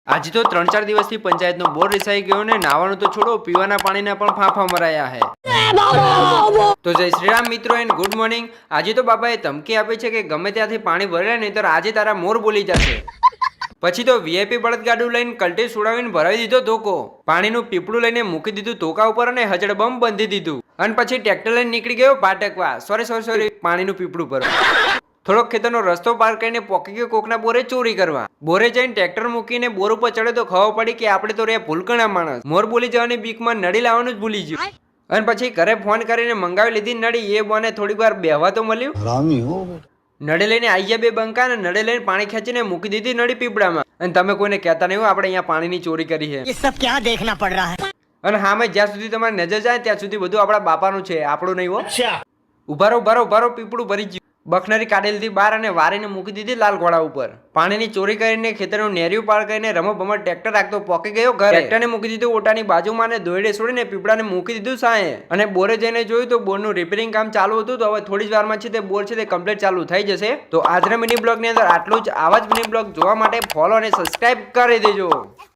આજે તો 3-4 દિવસથી પંચાયતનો બોર રિસાઈ ગયો ને નાવાનું તો છોડો, પીવાના પાણીના પણ ફાંફા મરાયા હે. તો જય શ્રીરામ મિત્રો એન્ડ ગુડ મોર્નિંગ. આજે તો બાપાએ ધમકી આપી છે કે ગમે ત્યાંથી પાણી ભરે નહીં તો આજે તારા મોર બોલી જશે. પછી તો વીઆઈપી બળદગાડું લઈને કલ્ટી સુડાવીને ભરાવી દીધો ધોકો. પાણીનું પીપળું લઈને મૂકી દીધું ધોકા ઉપર અને હજડ બમ બાંધી દીધું. અને પછી ટ્રેક્ટર લઈને નીકળી ગયો પાટકવા. સોરી પાણીનું પીપળું ભરવા. થોડોક ખેતરનો રસ્તો પાર કરીને પોકી ગયો કોકના બોરે ચોરી કરવા. બોરે જઈને ટ્રેક્ટર મૂકીને બોર ઉપર ચડ્યો તો ખબર પડી કે આપણે તો રે ભૂલકણા માણસ. મોર બોલી જવાની બીકમાં નડી લાવવાનું જ ભૂલી ગયું. અને પછી ઘરે ફોન કરીને મંગાવી લીધી નડી. એ બોને થોડીક વાર બેહવા તો મળ્યું. નડે લઈને આઈ ગયા બે બંકા ને નડે લઈને પાણી ખેંચીને મૂકી દીધી નડી પીપળામાં. અને તમે કોઈને કહેતા નહીં આપણે અહીંયા પાણીની ચોરી કરી છે. ये सब क्या देखना पड़ रहा है? અને હામે જ્યાં સુધી તમારી નજર જાય ત્યાં સુધી બધું આપણા બાપાનું છે, આપણું નહીં હો. ઉભારો પીપળું ભરી ગયું. બખનરી કાઢેલથી બહાર અને વારીને મૂકી દીધી લાલ ઘોડા ઉપર. પાણીની ચોરી કરીને ખેતરનું નેરિયું પાર કરીને રમો ભમર ટ્રેક્ટર રાખતો પોકી ગયો ઘરે. ટ્રેક્ટરને મૂકી દીધું ઓટાની બાજુમાં ને દોયડે છોડીને પીપળાને મૂકી દીધું સાંયે. અને બોરે જઈને જોયું તો બોરનું રિપેરિંગ કામ ચાલુ હતું. તો હવે થોડી જ વારમાં છે તે બોર છે તે કમ્પ્લીટ ચાલુ થઈ જશે. તો આજના મિની બ્લોગની અંદર આટલું જ. આવા જ મિની બ્લોગ જોવા માટે ફોલો અને સબસ્ક્રાઇબ કરી દેજો.